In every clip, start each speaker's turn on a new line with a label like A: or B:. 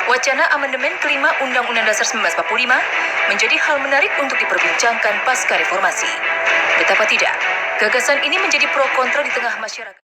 A: Wacana amandemen kelima Undang-Undang Dasar 1945 menjadi hal menarik untuk diperbincangkan pasca reformasi. Betapa tidak, gagasan ini menjadi pro kontra di tengah masyarakat.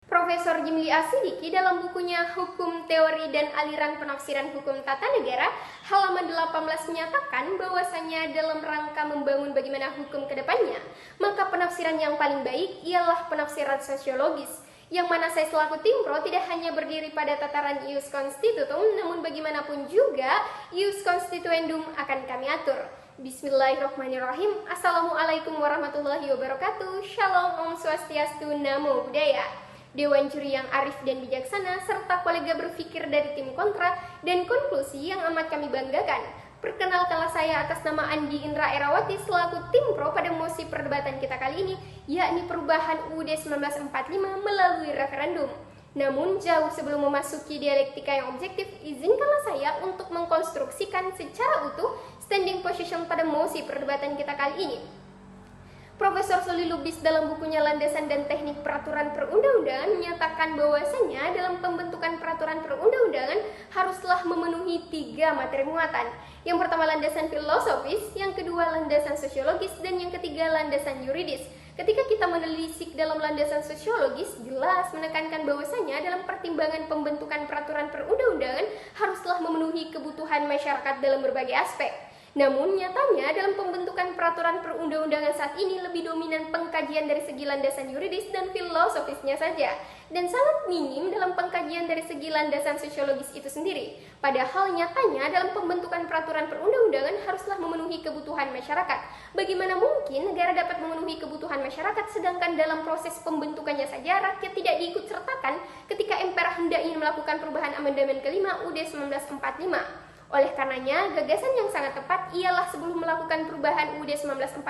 B: Profesor Jimli Asidiki dalam bukunya Hukum Teori dan Aliran Penafsiran Hukum Tata Negara halaman 18 menyatakan bahwasanya dalam rangka membangun bagaimana hukum ke depannya, maka penafsiran yang paling baik ialah penafsiran sosiologis, yang mana saya selaku tim pro tidak hanya berdiri pada tataran ius constitutum, namun bagaimanapun juga ius constituendum akan kami atur. Bismillahirrahmanirrahim. Assalamualaikum warahmatullahi wabarakatuh. Shalom, Om Swastiastu, Namo Buddhaya. Dewan juri yang arif dan bijaksana, serta kolega berpikir dari tim kontra, dan konklusi yang amat kami banggakan. Perkenalkanlah saya atas nama Andi Indra Erawati selaku tim pro pada mosi perdebatan kita kali ini, yakni perubahan UUD 1945 melalui referendum. Namun jauh sebelum memasuki dialektika yang objektif, izinkanlah saya untuk mengkonstruksikan secara utuh standing position pada mosi perdebatan kita kali ini. Profesor Soli Lubis dalam bukunya Landasan dan Teknik Peraturan Perundang-undangan menyatakan bahwasanya dalam pembentukan peraturan perundang-undangan haruslah memenuhi 3 materi muatan. Yang pertama landasan filosofis, yang kedua landasan sosiologis, dan yang ketiga landasan yuridis. Ketika kita menelisik dalam landasan sosiologis, jelas menekankan bahwasanya dalam pertimbangan pembentukan peraturan perundang-undangan haruslah memenuhi kebutuhan masyarakat dalam berbagai aspek. Namun nyatanya dalam pembentukan peraturan perundang-undangan saat ini lebih dominan pengkajian dari segi landasan yuridis dan filosofisnya saja, dan sangat minim dalam pengkajian dari segi landasan sosiologis itu sendiri. Padahal nyatanya dalam pembentukan peraturan perundang-undangan haruslah memenuhi kebutuhan masyarakat. Bagaimana mungkin negara dapat memenuhi kebutuhan masyarakat sedangkan dalam proses pembentukannya saja rakyat tidak diikut sertakan ketika MPR hendak ingin melakukan perubahan amandemen kelima UUD 1945. Oleh karenanya, gagasan yang sangat tepat ialah sebelum melakukan perubahan UUD 1945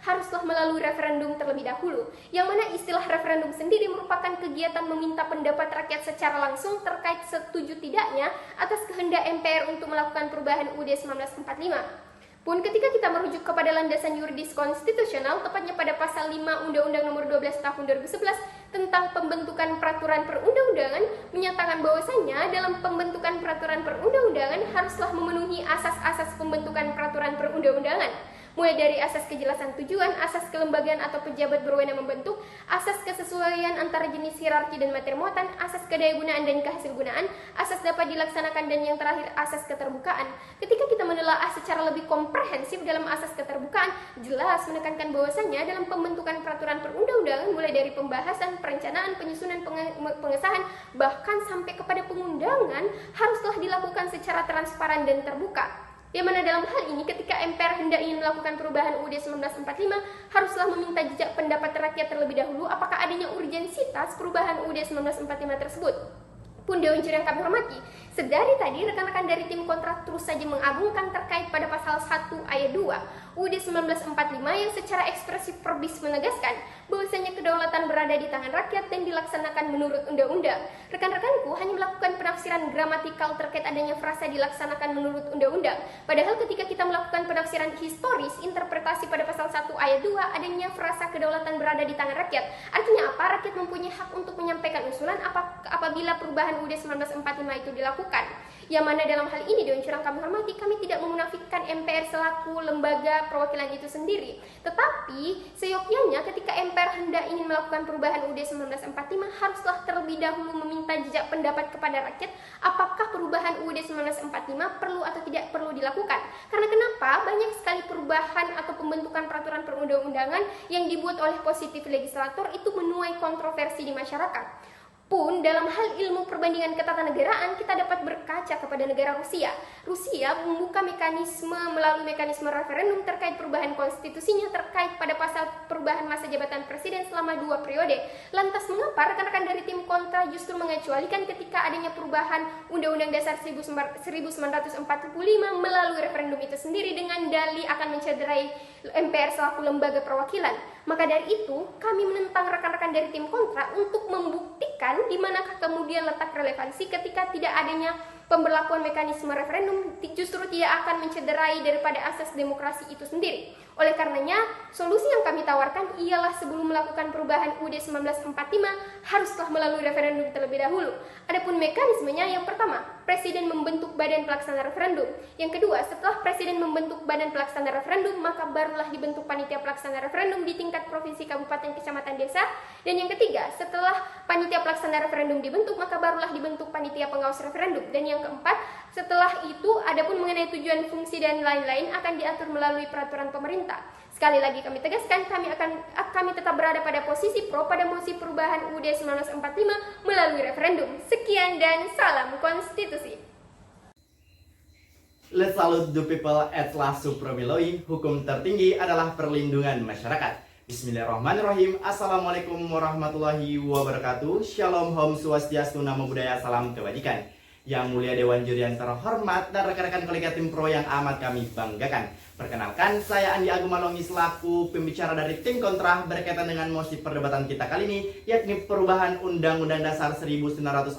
B: haruslah melalui referendum terlebih dahulu, yang mana istilah referendum sendiri merupakan kegiatan meminta pendapat rakyat secara langsung terkait setuju tidaknya atas kehendak MPR untuk melakukan perubahan UUD 1945. Pun ketika kita merujuk kepada landasan yuridis konstitusional, tepatnya pada pasal 5 Undang-Undang Nomor 12 Tahun 2011 tentang pembentukan peraturan perundang-undangan, menyatakan bahwasanya dalam pembentukan peraturan perundang-undangan haruslah memenuhi asas-asas pembentukan peraturan perundang-undangan, mulai dari asas kejelasan tujuan, asas kelembagaan atau pejabat berwenang membentuk, asas kesesuaian antara jenis hierarki dan materi muatan, asas kedayagunaan dan kehasilgunaan, asas dapat dilaksanakan, dan yang terakhir asas keterbukaan. Ketika kita menelaah secara lebih komprehensif dalam asas keterbukaan, jelas menekankan bahwasanya dalam pembentukan peraturan perundang-undangan mulai dari pembahasan, perencanaan, penyusunan, pengesahan, bahkan sampai kepada pengundangan haruslah dilakukan secara transparan dan terbuka. Yang mana dalam hal ini ketika MPR hendak ingin melakukan perubahan UUD 1945 haruslah meminta jejak pendapat rakyat terlebih dahulu apakah adanya urgensitas perubahan UUD 1945 tersebut. Pun Dewan Juri yang kami hormati, sedari tadi rekan-rekan dari tim kontra terus saja mengagungkan terkait pada pasal 1 ayat 2 UUD 1945 yang secara ekspresif perbis menegaskan bahwasanya kedaulatan berada di tangan rakyat dan dilaksanakan menurut undang-undang. Rekan-rekanku hanya melakukan penafsiran gramatikal terkait adanya frasa dilaksanakan menurut undang-undang. Padahal ketika kita melakukan penafsiran historis, interpretasi pada pasal 1 ayat 2 adanya frasa kedaulatan berada di tangan rakyat. Artinya apa? Rakyat mempunyai hak untuk menyampaikan usulan apabila perubahan UUD 1945 itu dilakukan. Yang mana dalam hal ini Dewan Juri yang kami hormati, kami tidak memunafikkan MPR selaku lembaga perwakilan itu sendiri. Tetapi seyogyanya ketika MPR hendak ingin melakukan perubahan UUD 1945 haruslah terlebih dahulu meminta jejak pendapat kepada rakyat apakah perubahan UUD 1945 perlu atau tidak perlu dilakukan. Karena kenapa? Banyak sekali perubahan atau pembentukan peraturan perundang-undangan yang dibuat oleh positif legislator itu menuai kontroversi di masyarakat. Pun dalam hal ilmu perbandingan ketatanegaraan kita dapat berkaca kepada negara Rusia. Rusia membuka mekanisme melalui mekanisme referendum terkait perubahan konstitusinya terkait pada pasal perubahan masa jabatan presiden selama 2 periode. Lantas mengapa rekan-rekan dari tim kontra justru mengecualikan ketika adanya perubahan Undang-Undang Dasar 1945 melalui referendum itu sendiri dengan dalih akan mencederai MPR selaku lembaga perwakilan? Maka dari itu, kami menentang rekan-rekan dari tim kontra untuk membuktikan di manakah kemudian letak relevansi ketika tidak adanya pemberlakuan mekanisme referendum justru tidak akan mencederai daripada asas demokrasi itu sendiri. Oleh karenanya, solusi yang kami tawarkan ialah sebelum melakukan perubahan UUD 1945 haruslah melalui referendum terlebih dahulu. Adapun mekanismenya, yang pertama, Presiden membentuk badan pelaksana referendum. Yang kedua, setelah Presiden membentuk badan pelaksana referendum, maka barulah dibentuk panitia pelaksana referendum di tingkat provinsi, kabupaten, kecamatan, desa. Dan yang ketiga, setelah panitia pelaksana referendum dibentuk, maka barulah dibentuk panitia pengawas referendum. Dan yang keempat, setelah itu, adapun mengenai tujuan, fungsi, dan lain-lain akan diatur melalui peraturan pemerintah. Sekali lagi kami tegaskan, kami tetap berada pada posisi pro pada mosi perubahan UUD 1945 melalui referendum. Sekian dan salam konstitusi.
C: Let's salute the people at la supremiloi. Hukum tertinggi adalah perlindungan masyarakat. Bismillahirrahmanirrahim. Assalamualaikum warahmatullahi wabarakatuh. Shalom, Om Swastiastu, Namo Buddhaya, salam kebajikan. Yang mulia Dewan Juri yang terhormat dan rekan-rekan kolega tim pro yang amat kami banggakan. Perkenalkan, saya Andi Agung Malongi selaku pembicara dari tim kontra berkaitan dengan mosi perdebatan kita kali ini, yakni perubahan Undang-Undang Dasar 1945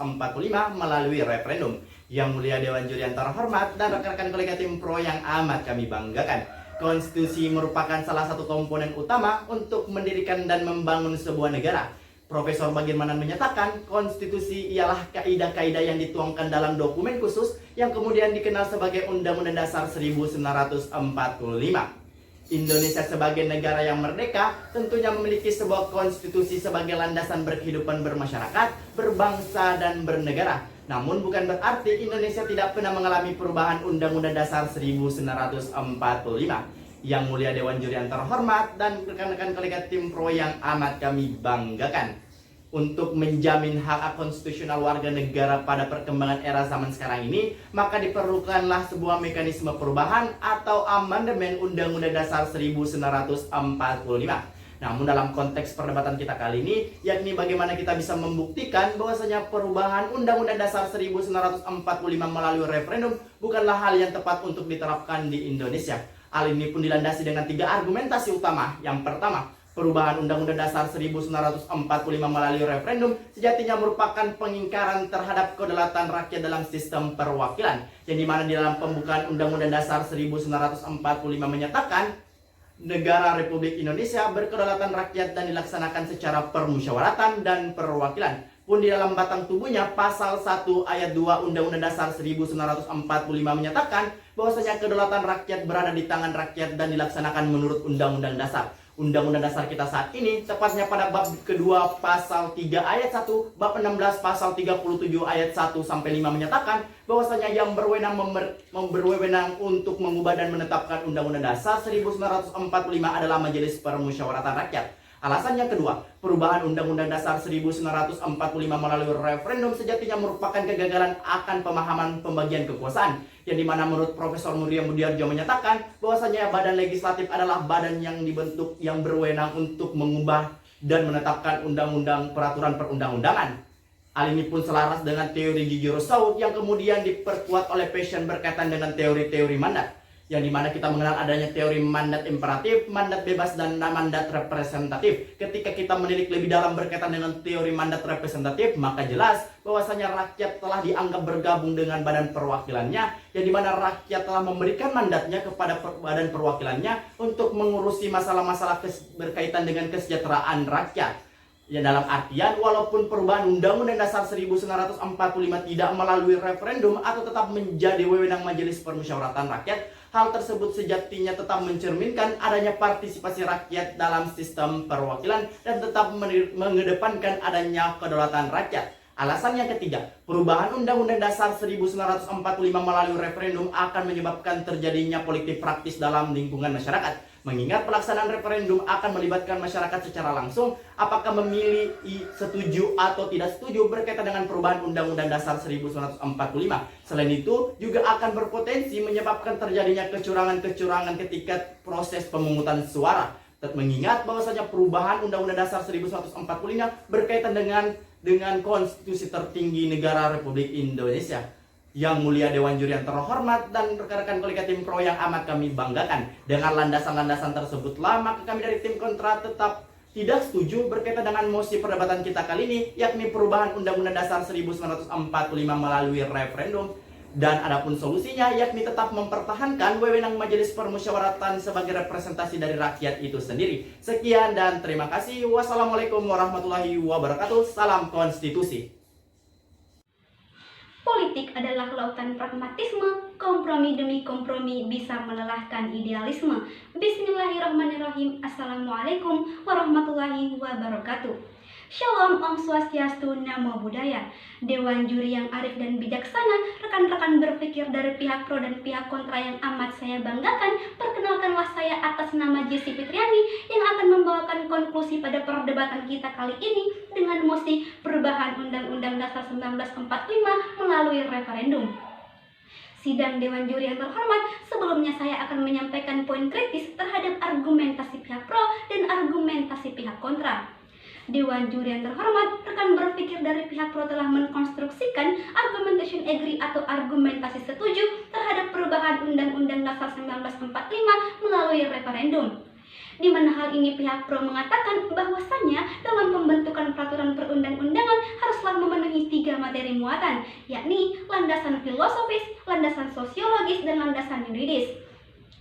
C: melalui referendum. Yang mulia Dewan Juri yang terhormat dan rekan-rekan kolega tim pro yang amat kami banggakan. Konstitusi merupakan salah satu komponen utama untuk mendirikan dan membangun sebuah negara. Profesor Bagirmanan menyatakan konstitusi ialah kaidah-kaidah yang dituangkan dalam dokumen khusus yang kemudian dikenal sebagai Undang-Undang Dasar 1945. Indonesia sebagai negara yang merdeka tentunya memiliki sebuah konstitusi sebagai landasan berkehidupan bermasyarakat, berbangsa, dan bernegara. Namun bukan berarti Indonesia tidak pernah mengalami perubahan Undang-Undang Dasar 1945. Yang mulia Dewan Juri yang terhormat dan rekan-rekan kolega tim pro yang amat kami banggakan. Untuk menjamin hak konstitusional warga negara pada perkembangan era zaman sekarang ini, maka diperlukanlah sebuah mekanisme perubahan atau amandemen Undang-Undang Dasar 1945. Namun dalam konteks perdebatan kita kali ini, yakni bagaimana kita bisa membuktikan bahwasanya perubahan Undang-Undang Dasar 1945 melalui referendum bukanlah hal yang tepat untuk diterapkan di Indonesia. Hal ini pun dilandasi dengan 3 argumentasi utama. Yang pertama, perubahan Undang-Undang Dasar 1945 melalui referendum sejatinya merupakan pengingkaran terhadap kedaulatan rakyat dalam sistem perwakilan. Yang dimana di dalam pembukaan Undang-Undang Dasar 1945 menyatakan negara Republik Indonesia berkedaulatan rakyat dan dilaksanakan secara permusyawaratan dan perwakilan. Pun di dalam batang tubuhnya pasal 1 ayat 2 Undang-Undang Dasar 1945 menyatakan bahwasanya kedaulatan rakyat berada di tangan rakyat dan dilaksanakan menurut Undang-Undang Dasar. Undang-Undang Dasar kita saat ini tepatnya pada bab kedua pasal 3 ayat 1, bab 16 pasal 37 ayat 1 sampai 5 menyatakan bahwasanya yang berwenang untuk mengubah dan menetapkan Undang-Undang Dasar 1945 adalah Majelis Permusyawaratan Rakyat. Alasan yang kedua, perubahan Undang-Undang Dasar 1945 melalui referendum sejatinya merupakan kegagalan akan pemahaman pembagian kekuasaan, yang dimana menurut Profesor Muria Mudiarjo menyatakan bahwasanya badan legislatif adalah badan yang dibentuk yang berwenang untuk mengubah dan menetapkan undang-undang peraturan perundang-undangan. Hal ini pun selaras dengan teori Gigi Rousseau yang kemudian diperkuat oleh Passion berkaitan dengan teori-teori mandat, yang dimana kita mengenal adanya teori mandat imperatif, mandat bebas, dan mandat representatif. Ketika kita menilik lebih dalam berkaitan dengan teori mandat representatif, maka jelas bahwasanya rakyat telah dianggap bergabung dengan badan perwakilannya, yang dimana rakyat telah memberikan mandatnya kepada badan perwakilannya untuk mengurusi masalah-masalah berkaitan dengan kesejahteraan rakyat. Ya, dalam artian walaupun perubahan Undang-Undang Dasar 1945 tidak melalui referendum atau tetap menjadi wewenang Majelis Permusyawaratan Rakyat, hal tersebut sejatinya tetap mencerminkan adanya partisipasi rakyat dalam sistem perwakilan dan tetap mengedepankan adanya kedaulatan rakyat. Alasan yang ketiga, perubahan Undang-Undang Dasar 1945 melalui referendum akan menyebabkan terjadinya politik praktis dalam lingkungan masyarakat. Mengingat pelaksanaan referendum akan melibatkan masyarakat secara langsung, apakah memilih setuju atau tidak setuju berkaitan dengan perubahan Undang-Undang Dasar 1945. Selain itu, juga akan berpotensi menyebabkan terjadinya kecurangan-kecurangan ketika proses pemungutan suara. Mengingat bahwasanya perubahan Undang-Undang Dasar 1945 berkaitan dengan konstitusi tertinggi negara Republik Indonesia. Yang mulia Dewan Juri yang terhormat dan rekan-rekan kolega tim pro yang amat kami banggakan, dengan landasan-landasan tersebutlah maka kami dari tim kontra tetap tidak setuju berkaitan dengan mosi perdebatan kita kali ini, yakni perubahan Undang-Undang Dasar 1945 melalui referendum. Dan adapun solusinya yakni tetap mempertahankan wewenang Majelis Permusyawaratan sebagai representasi dari rakyat itu sendiri. Sekian dan terima kasih. Wassalamualaikum warahmatullahi wabarakatuh. Salam konstitusi.
D: Politik adalah lautan pragmatisme, kompromi demi kompromi bisa melelahkan idealisme. Bismillahirrahmanirrahim. Assalamualaikum warahmatullahi wabarakatuh. Shalom, Om Swastiastu, Namo Buddhaya. Dewan juri yang arif dan bijaksana, rekan-rekan berpikir dari pihak pro dan pihak kontra yang amat saya banggakan, perkenalkanlah saya atas nama Jessi Fitriani yang akan membawakan konklusi pada perdebatan kita kali ini dengan mosi perubahan Undang-Undang Dasar 1945 melalui referendum. Sidang Dewan Juri yang terhormat, sebelumnya saya akan menyampaikan poin kritis terhadap argumentasi pihak pro dan argumentasi pihak kontra. Dewan Juri yang terhormat, rekan berpikir dari pihak pro telah mengkonstruksikan argumentation agree atau argumentasi setuju terhadap perubahan Undang-Undang Dasar 1945 melalui referendum. Di mana hal ini pihak pro mengatakan bahwasannya dalam pembentukan peraturan perundang-undangan haruslah memenuhi 3 materi muatan, yakni landasan filosofis, landasan sosiologis, dan landasan yuridis.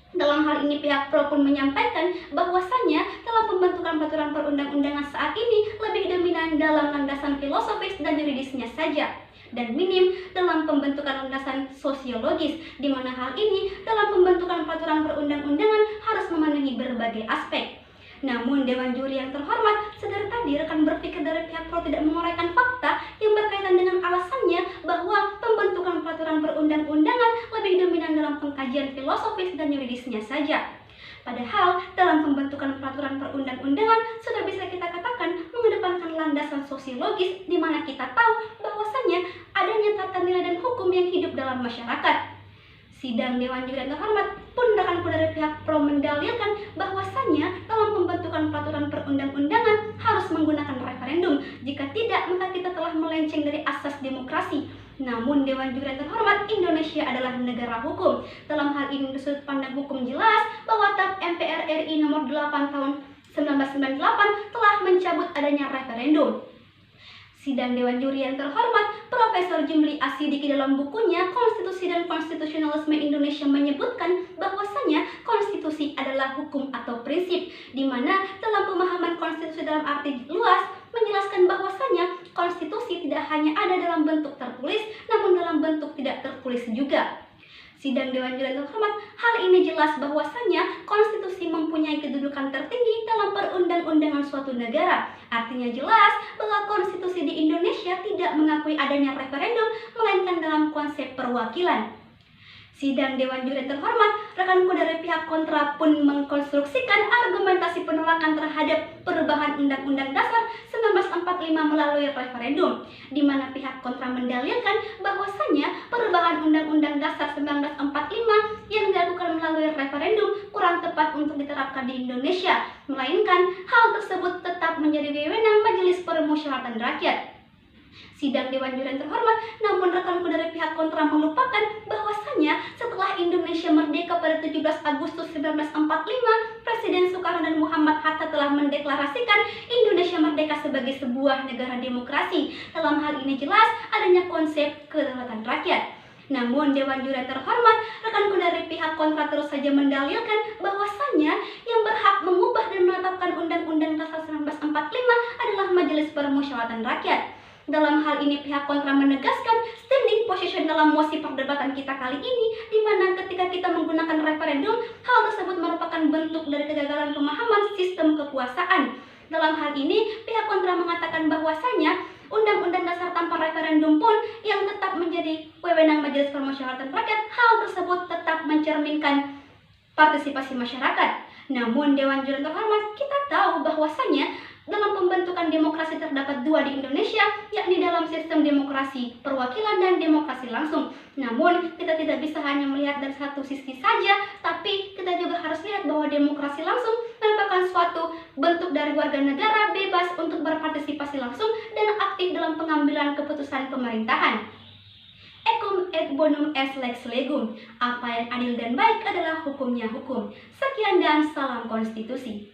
D: Dalam hal ini pihak pro pun menyampaikan bahwasannya dalam pembentukan peraturan perundang-undangan saat ini lebih dominan dalam landasan filosofis dan yuridisnya saja, dan minim dalam pembentukan landasan sosiologis, di mana hal ini dalam pembentukan peraturan perundang-undangan harus memenuhi berbagai aspek. Namun Dewan Juri yang terhormat, sedari tadi rekan berpikir dari pihak pro tidak menguraikan fakta yang berkaitan dengan alasannya bahwa pembentukan peraturan perundang-undangan lebih dominan dalam pengkajian filosofis dan yuridisnya saja. Padahal dalam pembentukan peraturan perundang-undangan sudah bisa kita katakan mengedepankan landasan sosiologis, di mana kita tahu bahwasannya adanya tata nilai dan hukum yang hidup dalam masyarakat. Sidang Dewan Juri yang terhormat pun rekan dari pihak pro mendalilkan bahwasannya dalam pembentukan peraturan perundang-undangan harus menggunakan referendum. Jika tidak, maka kita telah melenceng dari asas demokrasi. Namun Dewan Juri yang terhormat, Indonesia adalah negara hukum. Dalam hal ini dari sudut pandang hukum jelas bahwa TAP MPR RI nomor 8 tahun 1998 telah mencabut adanya referendum. Sidang Dewan Juri yang terhormat, Profesor Jimli Asidiki dalam bukunya Konstitusi dan Konstitusionalisme Indonesia menyebutkan bahwasanya konstitusi adalah hukum atau prinsip, di mana dalam pemahaman konstitusi dalam arti luas menjelaskan bahwasanya konstitusi tidak hanya ada dalam bentuk tertulis, namun dalam bentuk tidak tertulis juga. Sidang Dewan Juri yang terhormat, hal ini jelas bahwasanya konstitusi mempunyai kedudukan tertinggi dalam perundang-undangan suatu negara. Artinya jelas bahwa konstitusi di Indonesia tidak mengakui adanya referendum, melainkan dalam konsep perwakilan. Sidang Dewan Juri yang terhormat, rekanku dari pihak kontra pun mengkonstruksikan argumentasi penolakan terhadap perubahan Undang-Undang Dasar 1945 melalui referendum, di mana pihak kontra mendalilkan bahwasanya perubahan Undang-Undang Dasar 1945 yang dilakukan melalui referendum kurang tepat untuk diterapkan di Indonesia, melainkan hal tersebut tetap menjadi wewenang Majelis Permusyawaratan Rakyat. Sidang Dewan Juri yang terhormat, namun rekanku dari pihak kontra melupakan bahwasanya setelah Indonesia merdeka pada 17 Agustus 1945, Presiden Soekarno dan Muhammad Hatta telah mendeklarasikan Indonesia merdeka sebagai sebuah negara demokrasi. Dalam hal ini jelas adanya konsep kedaulatan rakyat. Namun Dewan Juri yang terhormat, rekanku dari pihak kontra terus saja mendalilkan bahwasanya yang berhak mengubah dan menetapkan Undang-Undang Dasar 1945 adalah Majelis Permusyawaratan Rakyat. Dalam hal ini pihak kontra menegaskan standing position dalam mosi perdebatan kita kali ini, di mana ketika kita menggunakan referendum, hal tersebut merupakan bentuk dari kegagalan pemahaman sistem kekuasaan. Dalam hal ini pihak kontra mengatakan bahwasanya Undang-Undang Dasar tanpa referendum pun yang tetap menjadi wewenang Majelis Permusyawaratan Rakyat, hal tersebut tetap mencerminkan partisipasi masyarakat. Namun Dewan Juri yang terhormat, kita tahu bahwasanya dalam pembentukan demokrasi terdapat dua di Indonesia, yakni dalam sistem demokrasi perwakilan dan demokrasi langsung. Namun, kita tidak bisa hanya melihat dari satu sisi saja, tapi kita juga harus lihat bahwa demokrasi langsung merupakan suatu bentuk dari warga negara bebas untuk berpartisipasi langsung dan aktif dalam pengambilan keputusan pemerintahan. Ecum et bonum est lex legum. Apa yang adil dan baik adalah hukumnya hukum. Sekian dan salam konstitusi.